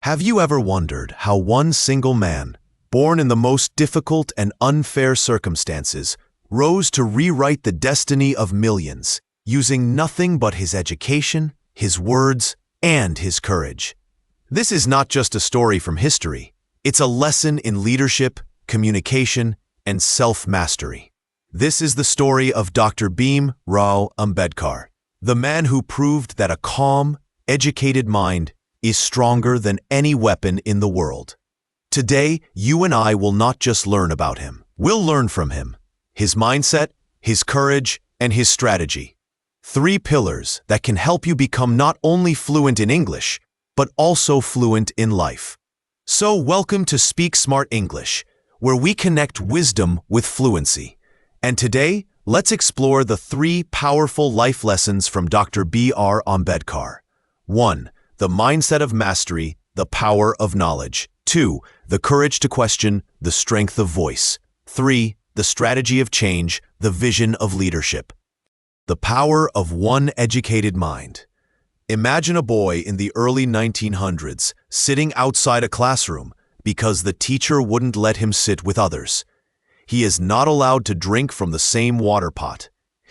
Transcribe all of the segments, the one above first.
Have you ever wondered how one single man, born in the most difficult and unfair circumstances, rose to rewrite the destiny of millions, using nothing but his education, his words, and his courage? This is not just a story from history. It's a lesson in leadership, communication, and self-mastery. This is the story of Dr. Bhim Rao Ambedkar, the man who proved that a calm, educated mind is stronger than any weapon in the world. Today, you and I will not just learn about him. We'll learn from him, his mindset, his courage, and his strategy. 3 pillars that can help you become not only fluent in English, but also fluent in life. So welcome to Speak Smart English, where we connect wisdom with fluency. And today, let's explore the 3 powerful life lessons from Dr. B.R. Ambedkar. 1. The mindset of mastery, the power of knowledge. 2. The courage to question, the strength of voice. 3. The strategy of change, the vision of leadership. The power of one educated mind. Imagine a boy in the early 1900s sitting outside a classroom because the teacher wouldn't let him sit with others. He is not allowed to drink from the same water pot.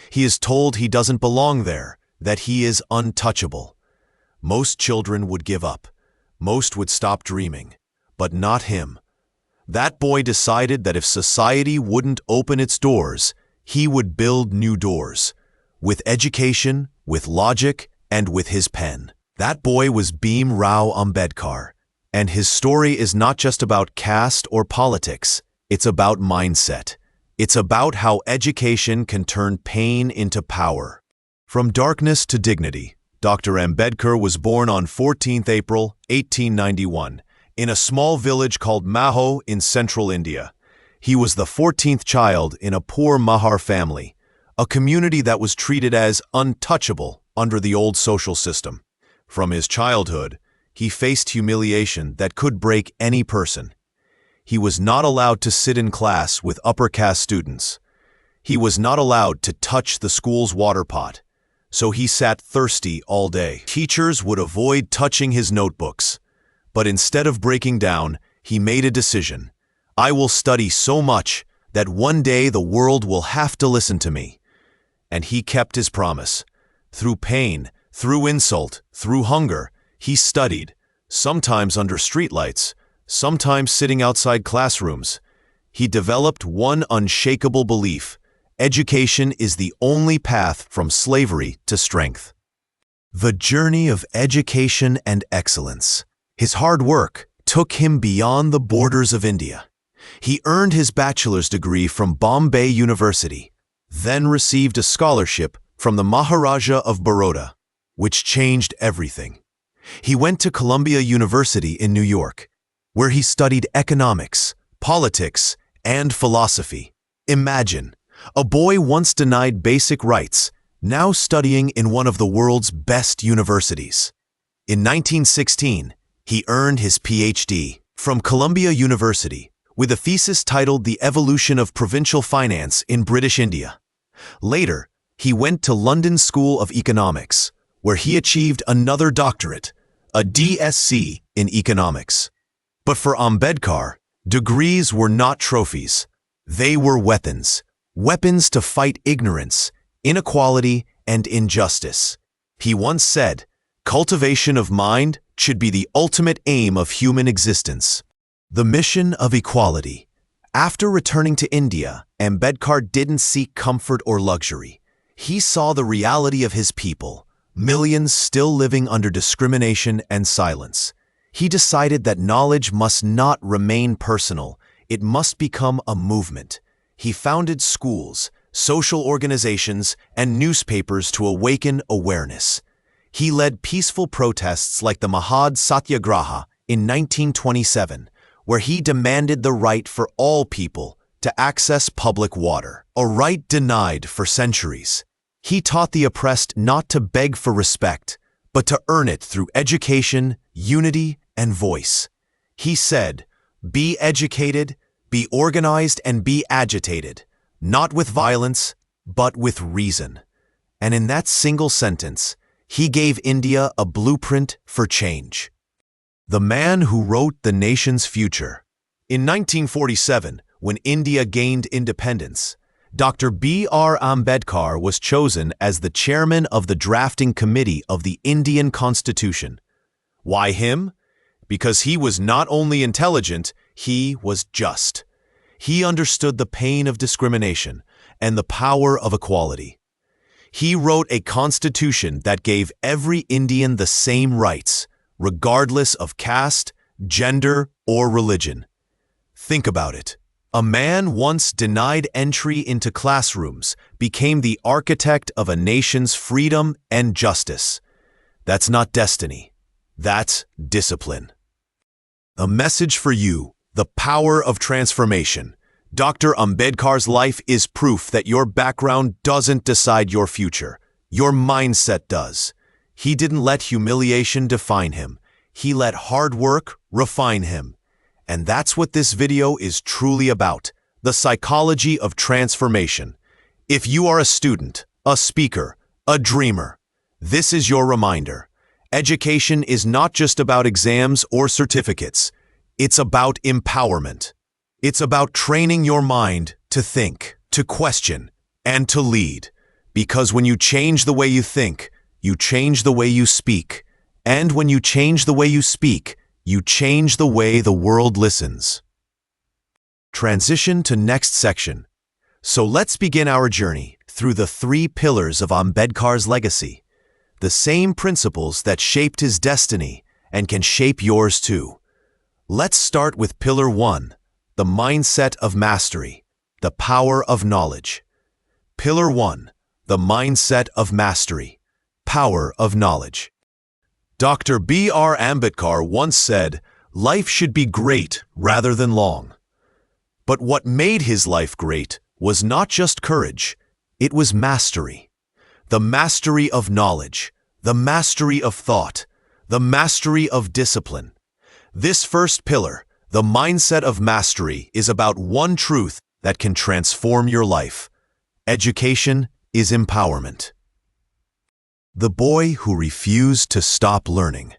He is told he doesn't belong there, that he is untouchable. Most children would give up. Most would stop dreaming. But not him. That boy decided that if society wouldn't open its doors, he would build new doors. With education, with logic, and with his pen. That boy was Bhim Rao Ambedkar. And his story is not just about caste or politics. It's about mindset. It's about how education can turn pain into power. From darkness to dignity, Dr. Ambedkar was born on 14th April, 1891, in a small village called Maho in central India. He was the 14th child in a poor Mahar family, a community that was treated as untouchable under the old social system. From his childhood, he faced humiliation that could break any person. He was not allowed to sit in class with upper caste students. He was not allowed to touch the school's water pot, so he sat thirsty all day. Teachers would avoid touching his notebooks, but instead of breaking down, he made a decision. I will study so much that one day the world will have to listen to me. And he kept his promise. Through pain, through insult, through hunger, he studied, sometimes under streetlights, sometimes sitting outside classrooms. He developed one unshakable belief: education is the only path from slavery to strength. The journey of education and excellence. His hard work took him beyond the borders of India. He earned his bachelor's degree from Bombay University, then received a scholarship from the Maharaja of Baroda, which changed everything. He went to Columbia University in New York, where he studied economics, politics, and philosophy. Imagine, a boy once denied basic rights, now studying in one of the world's best universities. In 1916, he earned his PhD from Columbia University with a thesis titled The Evolution of Provincial Finance in British India. Later, he went to London School of Economics, where he achieved another doctorate, a DSc in economics. But for Ambedkar, degrees were not trophies. They were weapons. Weapons to fight ignorance, inequality, and injustice. He once said, "Cultivation of mind should be the ultimate aim of human existence." The mission of equality. After returning to India, Ambedkar didn't seek comfort or luxury. He saw the reality of his people, millions still living under discrimination and silence. He decided that knowledge must not remain personal, it must become a movement. He founded schools, social organizations, and newspapers to awaken awareness. He led peaceful protests like the Mahad Satyagraha in 1927, where he demanded the right for all people to access public water, a right denied for centuries. He taught the oppressed not to beg for respect, but to earn it through education, unity, and voice. He said, "Be educated, be organized, and be agitated, not with violence, but with reason." And in that single sentence, he gave India a blueprint for change. The man who wrote the nation's future. In 1947, when India gained independence, Dr. B.R. Ambedkar was chosen as the chairman of the drafting committee of the Indian Constitution. Why him? Because he was not only intelligent, he was just. He understood the pain of discrimination and the power of equality. He wrote a constitution that gave every Indian the same rights, regardless of caste, gender, or religion. Think about it. A man once denied entry into classrooms became the architect of a nation's freedom and justice. That's not destiny. That's discipline. A message for you, the power of transformation. Dr. Ambedkar's life is proof that your background doesn't decide your future. Your mindset does. He didn't let humiliation define him. He let hard work refine him. And that's what this video is truly about, the psychology of transformation. If you are a student, a speaker, a dreamer, this is your reminder. Education is not just about exams or certificates. It's about empowerment. It's about training your mind to think, to question, and to lead. Because when you change the way you think, you change the way you speak. And when you change the way you speak, you change the way the world listens. Transition to next section. So let's begin our journey through the 3 pillars of Ambedkar's legacy. The same principles that shaped his destiny and can shape yours too. Let's start with Pillar 1, the mindset of mastery, the power of knowledge. Pillar 1, the mindset of mastery, power of knowledge. Dr. B.R. Ambedkar once said, "Life should be great rather than long." But what made his life great was not just courage, it was mastery. The mastery of knowledge, the mastery of thought, the mastery of discipline. This first pillar, the mindset of mastery, is about one truth that can transform your life. Education is empowerment. The boy who refused to stop learning.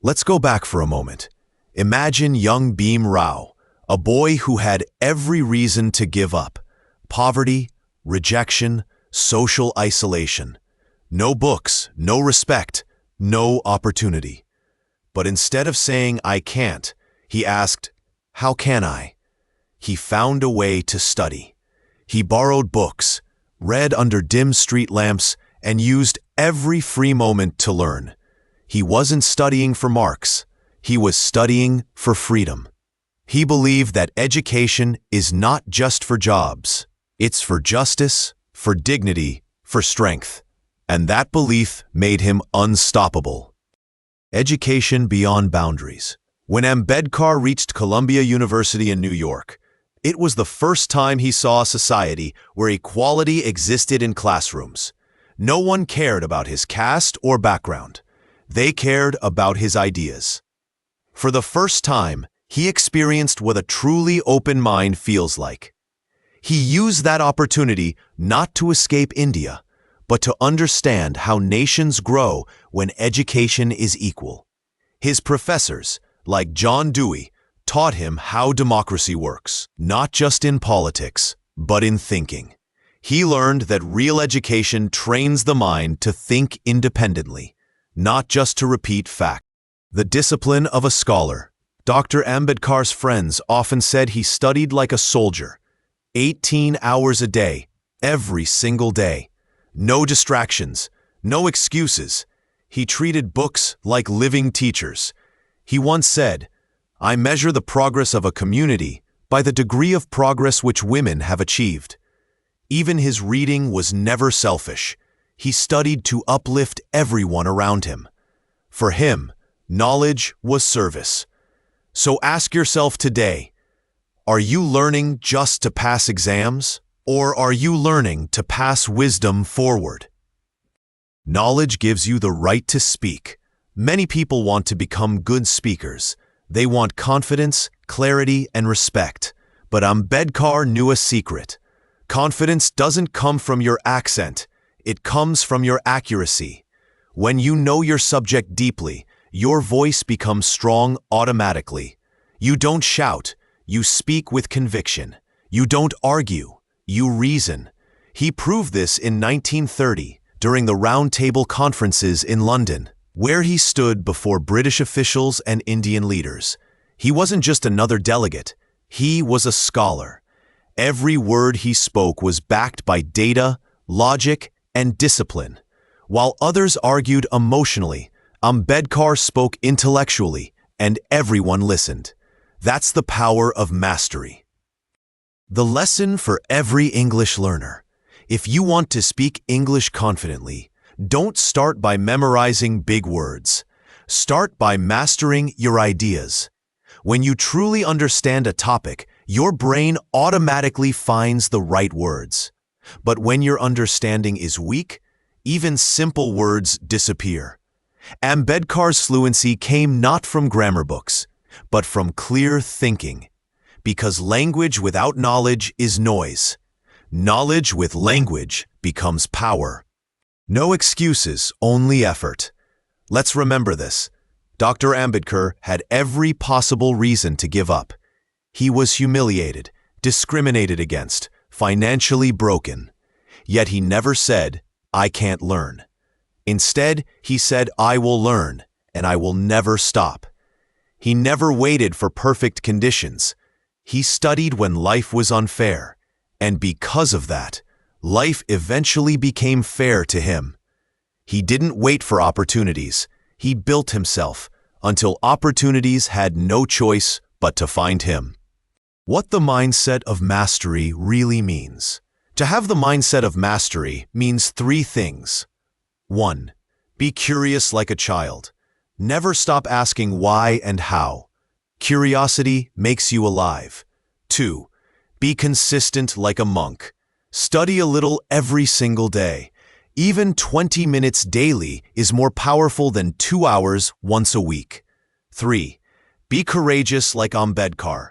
Let's go back for a moment. Imagine young Bhim Rao, a boy who had every reason to give up. Poverty, rejection, social isolation. No books, no respect, no opportunity. But instead of saying, "I can't," he asked, "How can I?" He found a way to study. He borrowed books, read under dim street lamps, and used every free moment to learn. He wasn't studying for marks. He was studying for freedom. He believed that education is not just for jobs. It's for justice, for dignity, for strength. And that belief made him unstoppable. Education beyond boundaries. When Ambedkar reached Columbia University in New York, it was the first time he saw a society where equality existed in classrooms. No one cared about his caste or background. They cared about his ideas. For the first time, he experienced what a truly open mind feels like. He used that opportunity not to escape India, but to understand how nations grow when education is equal. His professors, like John Dewey, taught him how democracy works, not just in politics, but in thinking. He learned that real education trains the mind to think independently, not just to repeat facts. The discipline of a scholar. Dr. Ambedkar's friends often said he studied like a soldier, 18 hours a day, every single day. No distractions, no excuses. He treated books like living teachers. He once said, "I measure the progress of a community by the degree of progress which women have achieved." Even his reading was never selfish. He studied to uplift everyone around him. For him, knowledge was service. So ask yourself today, are you learning just to pass exams, or are you learning to pass wisdom forward? Knowledge gives you the right to speak. Many people want to become good speakers. They want confidence, clarity, and respect. But Ambedkar knew a secret. Confidence doesn't come from your accent. It comes from your accuracy. When you know your subject deeply, your voice becomes strong automatically. You don't shout, you speak with conviction. You don't argue, you reason. He proved this in 1930 during the Round Table Conferences in London, where he stood before British officials and Indian leaders. He wasn't just another delegate, he was a scholar. Every word he spoke was backed by data, logic, and discipline. While others argued emotionally, Ambedkar spoke intellectually, and everyone listened. That's the power of mastery. The lesson for every English learner. If you want to speak English confidently, don't start by memorizing big words. Start by mastering your ideas. When you truly understand a topic, your brain automatically finds the right words. But when your understanding is weak, even simple words disappear. Ambedkar's fluency came not from grammar books, but from clear thinking. Because language without knowledge is noise. Knowledge with language becomes power. No excuses, only effort. Let's remember this. Dr. Ambedkar had every possible reason to give up. He was humiliated, discriminated against, financially broken. Yet he never said, "I can't learn." Instead, he said, "I will learn, and I will never stop." He never waited for perfect conditions. He studied when life was unfair, and because of that, life eventually became fair to him. He didn't wait for opportunities. He built himself until opportunities had no choice but to find him. What the mindset of mastery really means. To have the mindset of mastery means three things. 1. Be curious like a child. Never stop asking why and how. Curiosity makes you alive. 2. Be consistent like a monk. Study a little every single day. Even 20 minutes daily is more powerful than 2 hours once a week. 3. Be courageous like Ambedkar.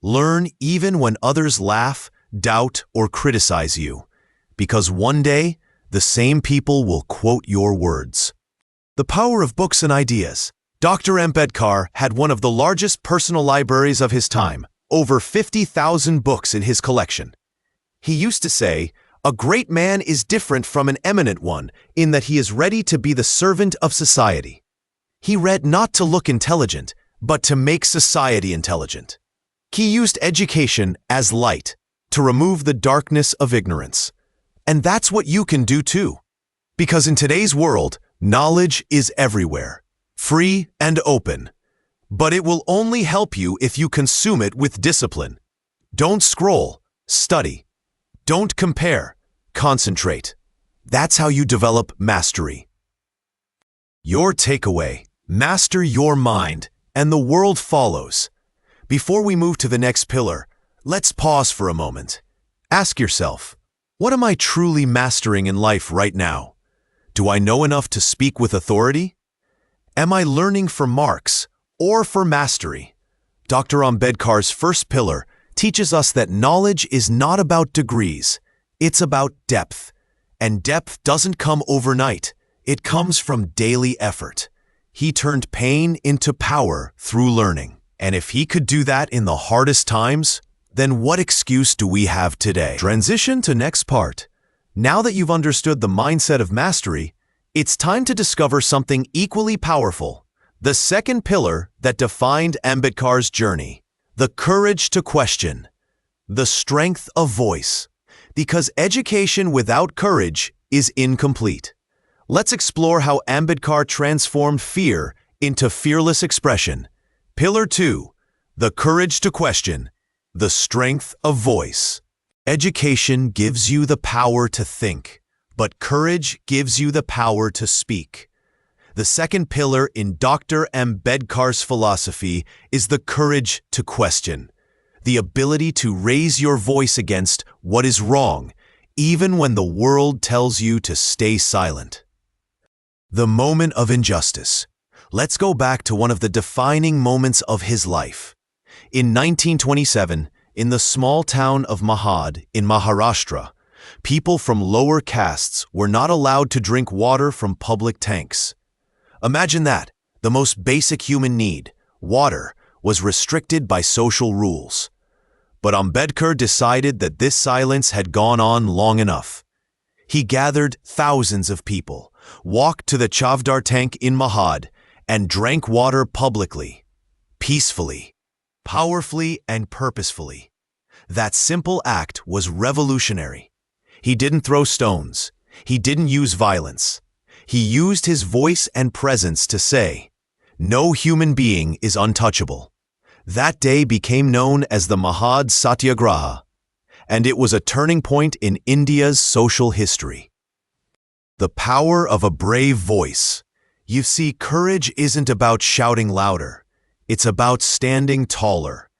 Learn even when others laugh, doubt, or criticize you. Because one day, the same people will quote your words. The power of books and ideas. Dr. Ambedkar had one of the largest personal libraries of his time, over 50,000 books in his collection. He used to say, "A great man is different from an eminent one in that he is ready to be the servant of society." He read not to look intelligent, but to make society intelligent. He used education as light to remove the darkness of ignorance. And that's what you can do too. Because in today's world, knowledge is everywhere, free and open. But it will only help you if you consume it with discipline. Don't scroll, study. Don't compare, concentrate. That's how you develop mastery. Your takeaway: master your mind, and the world follows. Before we move to the next pillar, let's pause for a moment. Ask yourself, what am I truly mastering in life right now? Do I know enough to speak with authority? Am I learning for marks or for mastery? Dr. Ambedkar's first pillar teaches us that knowledge is not about degrees, it's about depth. And depth doesn't come overnight, it comes from daily effort. He turned pain into power through learning. And if he could do that in the hardest times, then what excuse do we have today? Transition to next part. Now that you've understood the mindset of mastery, it's time to discover something equally powerful. The second pillar that defined Ambedkar's journey. The courage to question. The strength of voice. Because education without courage is incomplete. Let's explore how Ambedkar transformed fear into fearless expression. Pillar 2. The courage to question. The strength of voice. Education gives you the power to think, but courage gives you the power to speak. The second pillar in Dr. Ambedkar's philosophy is the courage to question. The ability to raise your voice against what is wrong, even when the world tells you to stay silent. The moment of injustice. Let's go back to one of the defining moments of his life. In 1927, in the small town of Mahad in Maharashtra, people from lower castes were not allowed to drink water from public tanks. Imagine that. The most basic human need, water, was restricted by social rules. But Ambedkar decided that this silence had gone on long enough. He gathered thousands of people, walked to the Chavdar tank in Mahad, and drank water publicly, peacefully, powerfully, and purposefully. That simple act was revolutionary. He didn't throw stones. He didn't use violence. He used his voice and presence to say, "No human being is untouchable." That day became known as the Mahad Satyagraha, and it was a turning point in India's social history. The power of a brave voice. You see, courage isn't about shouting louder. It's about standing taller.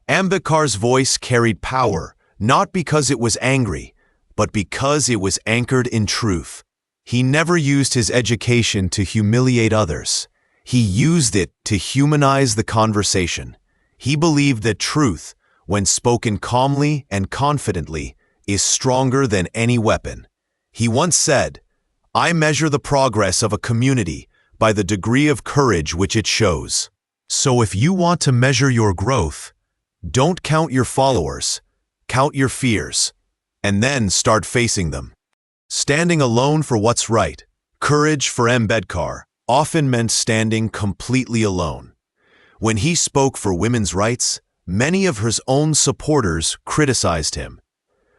Ambedkar's voice carried power, not because it was angry, but because it was anchored in truth. He never used his education to humiliate others. He used it to humanize the conversation. He believed that truth, when spoken calmly and confidently, is stronger than any weapon. He once said, "I measure the progress of a community by the degree of courage which it shows." So if you want to measure your growth, don't count your followers, count your fears, and then start facing them. Standing alone for what's right. Courage for Ambedkar often meant standing completely alone. When he spoke for women's rights, many of his own supporters criticized him.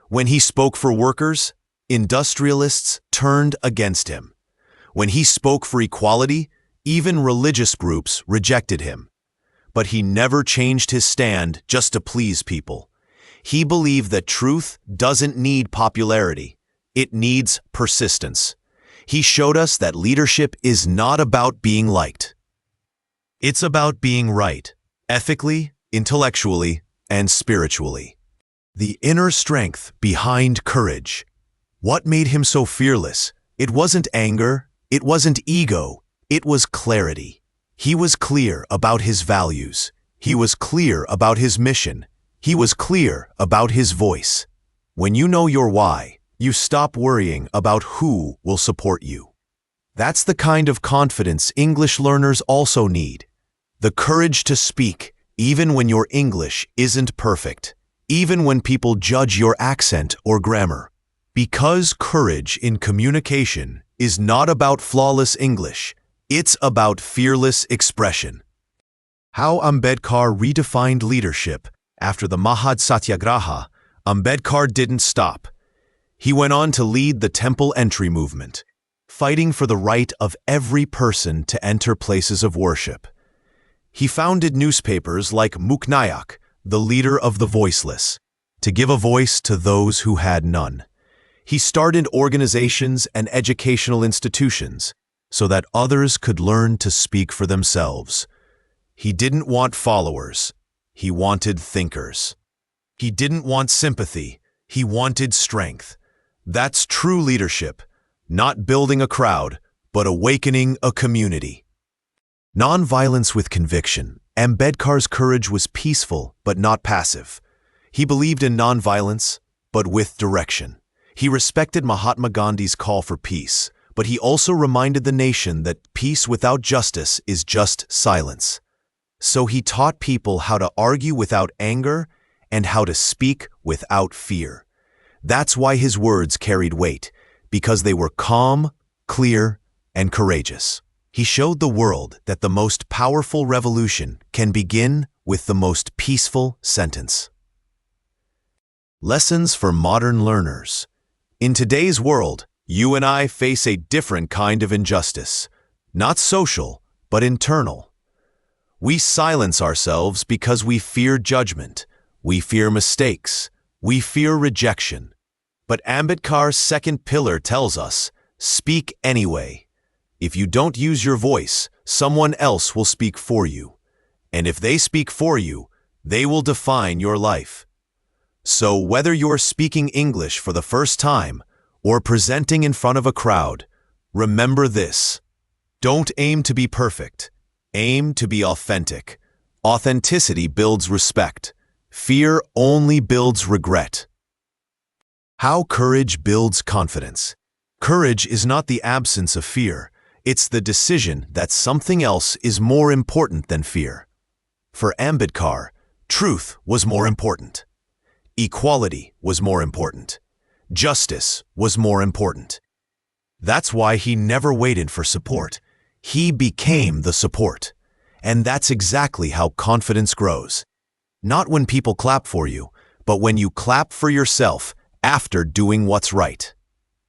When he spoke for workers, industrialists turned against him. When he spoke for equality, even religious groups rejected him. But he never changed his stand just to please people. He believed that truth doesn't need popularity. It needs persistence. He showed us that leadership is not about being liked. It's about being right, ethically, intellectually, and spiritually. The inner strength behind courage. What made him so fearless? It wasn't anger, it wasn't ego, it was clarity. He was clear about his values. He was clear about his mission. He was clear about his voice. When you know your why, you stop worrying about who will support you. That's the kind of confidence English learners also need. The courage to speak, even when your English isn't perfect, even when people judge your accent or grammar. Because courage in communication is not about flawless English, it's about fearless expression. How Ambedkar redefined leadership. After the Mahad Satyagraha, Ambedkar didn't stop. He went on to lead the temple entry movement, fighting for the right of every person to enter places of worship. He founded newspapers like Muknayak, the leader of the voiceless, to give a voice to those who had none. He started organizations and educational institutions so that others could learn to speak for themselves. He didn't want followers. He wanted thinkers. He didn't want sympathy. He wanted strength. That's true leadership, not building a crowd, but awakening a community. Nonviolence with conviction. Ambedkar's courage was peaceful, but not passive. He believed in nonviolence, but with direction. He respected Mahatma Gandhi's call for peace, but he also reminded the nation that peace without justice is just silence. So he taught people how to argue without anger and how to speak without fear. That's why his words carried weight, because they were calm, clear, and courageous. He showed the world that the most powerful revolution can begin with the most peaceful sentence. Lessons for modern learners. In today's world, you and I face a different kind of injustice, not social, but internal. We silence ourselves because we fear judgment, we fear mistakes, we fear rejection. But Ambedkar's second pillar tells us, speak anyway. If you don't use your voice, someone else will speak for you. And if they speak for you, they will define your life. So whether you're speaking English for the first time or presenting in front of a crowd, remember this. Don't aim to be perfect. Aim to be authentic. Authenticity builds respect. Fear only builds regret. How courage builds confidence. Courage is not the absence of fear. It's the decision that something else is more important than fear. For Ambedkar, truth was more important. Equality was more important. Justice was more important. That's why he never waited for support. He became the support. And that's exactly how confidence grows. Not when people clap for you, but when you clap for yourself after doing what's right.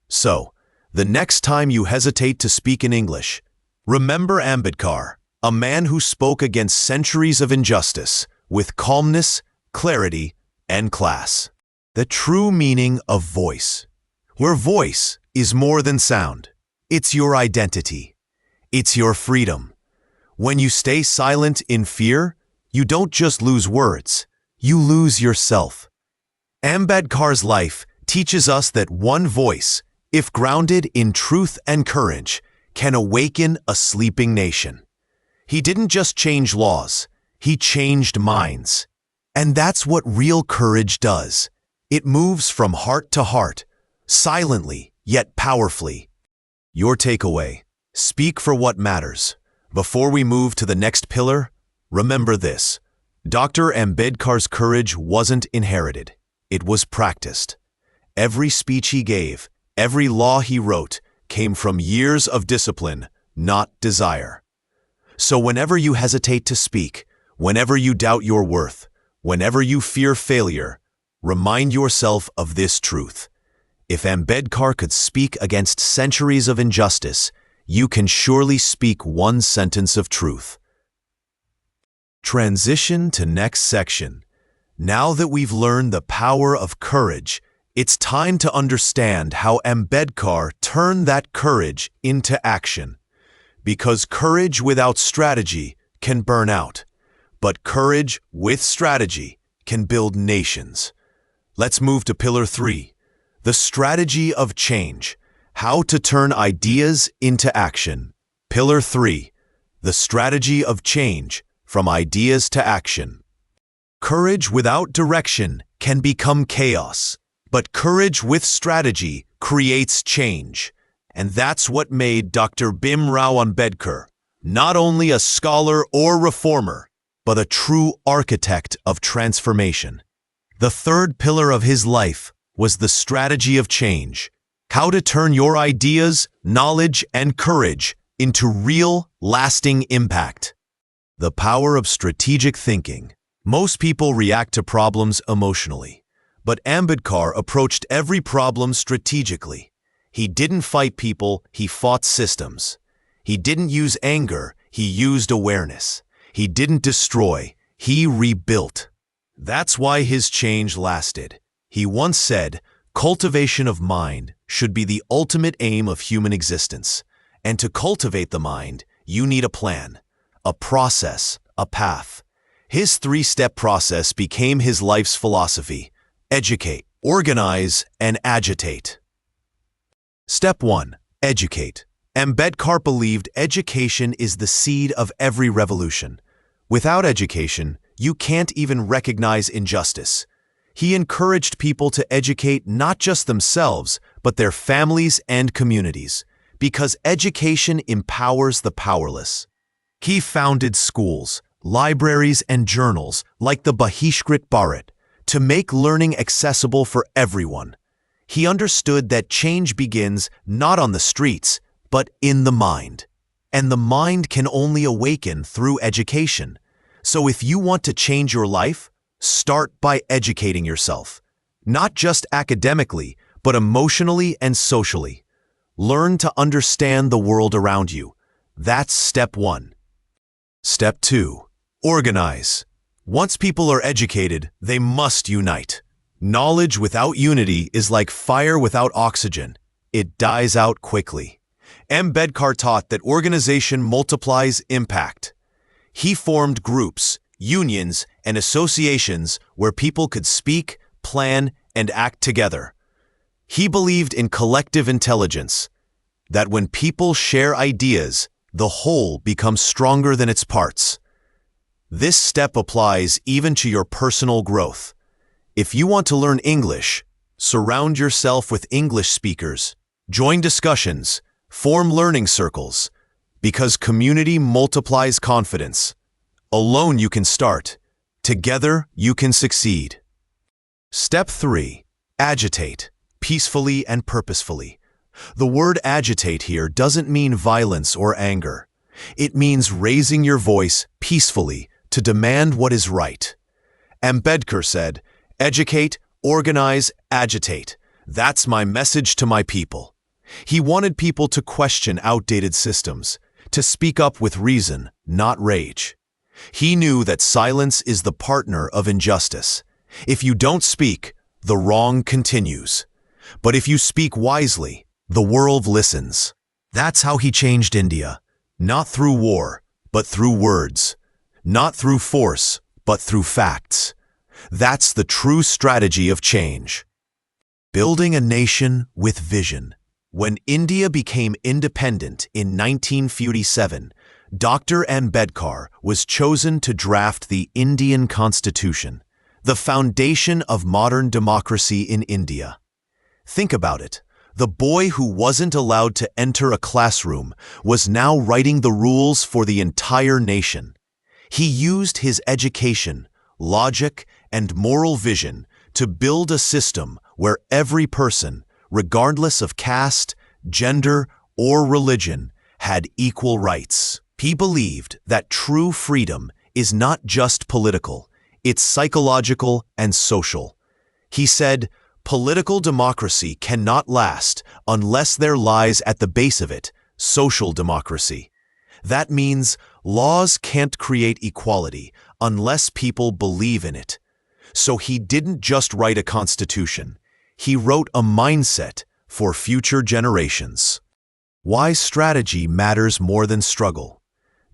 So, the next time you hesitate to speak in English, remember Ambedkar, a man who spoke against centuries of injustice with calmness, clarity, and class. The true meaning of voice. Where voice is more than sound. It's your identity. It's your freedom. When you stay silent in fear, you don't just lose words, you lose yourself. Ambedkar's life teaches us that one voice, if grounded in truth and courage, can awaken a sleeping nation. He didn't just change laws, he changed minds. And that's what real courage does. It moves from heart to heart, silently yet powerfully. Your takeaway: speak for what matters. Before we move to the next pillar, remember this. Dr. Ambedkar's courage wasn't inherited. It was practiced. Every speech he gave, every law he wrote, came from years of discipline, not desire. So whenever you hesitate to speak, whenever you doubt your worth, whenever you fear failure, remind yourself of this truth. If Ambedkar could speak against centuries of injustice, you can surely speak one sentence of truth. Transition to next section. Now that we've learned the power of courage, it's time to understand how Ambedkar turned that courage into action. Because courage without strategy can burn out, but courage with strategy can build nations. Let's move to Pillar 3, the strategy of change. How to turn ideas into action. Pillar 3, the strategy of change from ideas to action. Courage without direction can become chaos, but courage with strategy creates change. And that's what made Dr. Bhimrao Ambedkar not only a scholar or reformer, but a true architect of transformation. The third pillar of his life was the strategy of change. How to turn your ideas, knowledge, and courage into real, lasting impact. The power of strategic thinking. Most people react to problems emotionally, but Ambedkar approached every problem strategically. He didn't fight people, he fought systems. He didn't use anger, he used awareness. He didn't destroy, he rebuilt. That's why his change lasted. He once said, "Cultivation of mind should be the ultimate aim of human existence. And to cultivate the mind, you need a plan, a process, a path." His three-step process became his life's philosophy: educate, organize, and agitate. Step 1. Educate. Ambedkar believed education is the seed of every revolution. Without education, you can't even recognize injustice. He encouraged people to educate not just themselves, but their families and communities, because education empowers the powerless. He founded schools, libraries, and journals like the Bahishkrit Bharat to make learning accessible for everyone. He understood that change begins not on the streets, but in the mind. And the mind can only awaken through education. So if you want to change your life, start by educating yourself. Not just academically, but emotionally and socially. Learn to understand the world around you. That's step 1. Step 2. Organize. Once people are educated, they must unite. Knowledge without unity is like fire without oxygen. It dies out quickly. Ambedkar taught that organization multiplies impact. He formed groups, unions, and associations where people could speak, plan, and act together. He believed in collective intelligence, that when people share ideas, the whole becomes stronger than its parts. This step applies even to your personal growth. If you want to learn English, surround yourself with English speakers, join discussions, form learning circles, Because community multiplies confidence. Alone you can start. Together you can succeed. Step 3. Agitate, peacefully and purposefully. The word agitate here doesn't mean violence or anger. It means raising your voice peacefully to demand what is right. Ambedkar said, "Educate, organize, agitate. That's my message to my people." He wanted people to question outdated systems, to speak up with reason, not rage. He knew that silence is the partner of injustice. If you don't speak, the wrong continues. But if you speak wisely, the world listens. That's how he changed India. Not through war, but through words. Not through force, but through facts. That's the true strategy of change. Building a nation with vision. When India became independent in 1947, Dr. Ambedkar was chosen to draft the Indian Constitution, the foundation of modern democracy in India. Think about it. The boy who wasn't allowed to enter a classroom was now writing the rules for the entire nation. He used his education, logic, and moral vision to build a system where every person, regardless of caste, gender, or religion, had equal rights. He believed that true freedom is not just political, it's psychological and social. He said, "Political democracy cannot last unless there lies at the base of it social democracy." That means laws can't create equality unless people believe in it. So he didn't just write a constitution. He wrote a mindset for future generations. Why strategy matters more than struggle.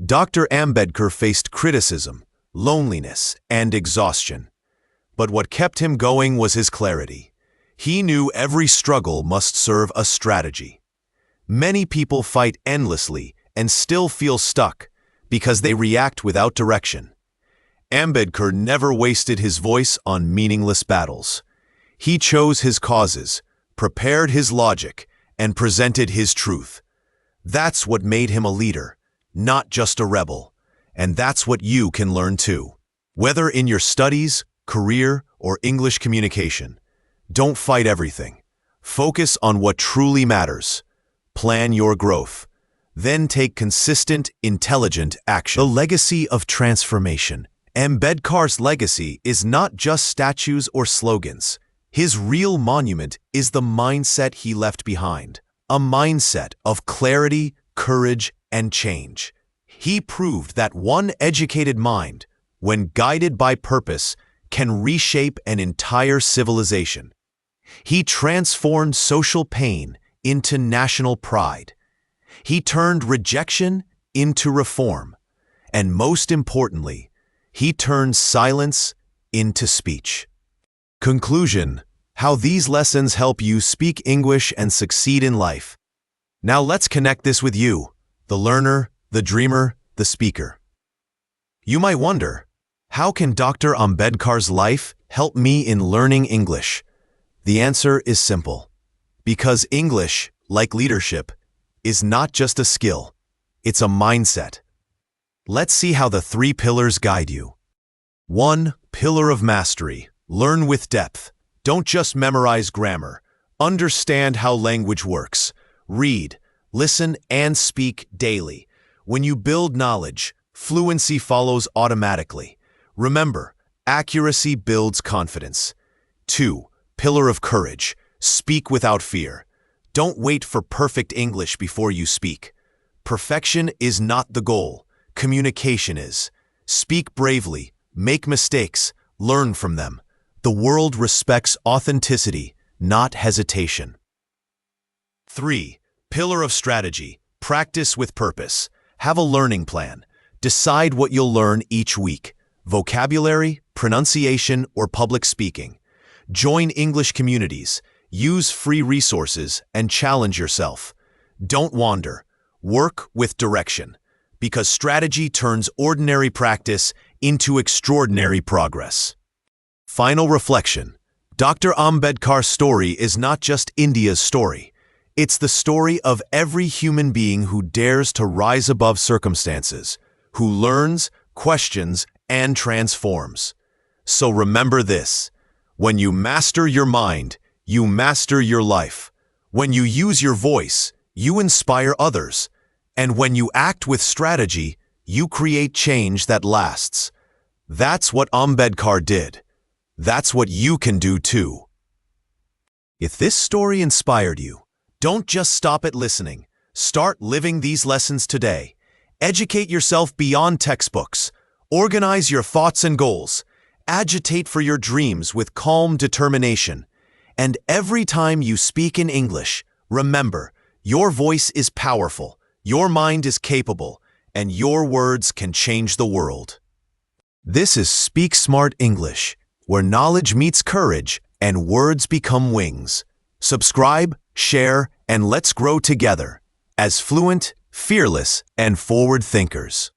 Dr. Ambedkar faced criticism, loneliness, and exhaustion. But what kept him going was his clarity. He knew every struggle must serve a strategy. Many people fight endlessly and still feel stuck because they react without direction. Ambedkar never wasted his voice on meaningless battles. He chose his causes, prepared his logic, and presented his truth. That's what made him a leader, not just a rebel. And that's what you can learn too. Whether in your studies, career, or English communication, don't fight everything. Focus on what truly matters. Plan your growth. Then take consistent, intelligent action. The legacy of transformation. Ambedkar's legacy is not just statues or slogans. His real monument is the mindset he left behind, a mindset of clarity, courage, and change. He proved that one educated mind, when guided by purpose, can reshape an entire civilization. He transformed social pain into national pride. He turned rejection into reform. And most importantly, he turned silence into speech. Conclusion: how these lessons help you speak English and succeed in life. Now let's connect this with you, the learner, the dreamer, the speaker. You might wonder, how can Dr. Ambedkar's life help me in learning English? The answer is simple. Because English, like leadership, is not just a skill, it's a mindset. Let's see how the 3 pillars guide you. 1. Pillar of mastery. Learn with depth. Don't just memorize grammar. Understand how language works. Read, listen, and speak daily. When you build knowledge, fluency follows automatically. Remember, accuracy builds confidence. 2. Pillar of courage. Speak without fear. Don't wait for perfect English before you speak. Perfection is not the goal. Communication is. Speak bravely, make mistakes, learn from them. The world respects authenticity, not hesitation. 3. Pillar of strategy. Practice with purpose. Have a learning plan. Decide what you'll learn each week. Vocabulary, pronunciation, or public speaking. Join English communities. Use free resources and challenge yourself. Don't wander. Work with direction. Because strategy turns ordinary practice into extraordinary progress. Final reflection. Dr. Ambedkar's story is not just India's story. It's the story of every human being who dares to rise above circumstances, who learns, questions, and transforms. So remember this: when you master your mind, you master your life. When you use your voice, you inspire others. And when you act with strategy, you create change that lasts. That's what Ambedkar did. That's what you can do too. If this story inspired you, don't just stop at listening. Start living these lessons today. Educate yourself beyond textbooks. Organize your thoughts and goals. Agitate for your dreams with calm determination. And every time you speak in English, remember, your voice is powerful, your mind is capable, and your words can change the world. This is Speak Smart English, where knowledge meets courage and words become wings. Subscribe, share, and let's grow together as fluent, fearless, and forward thinkers.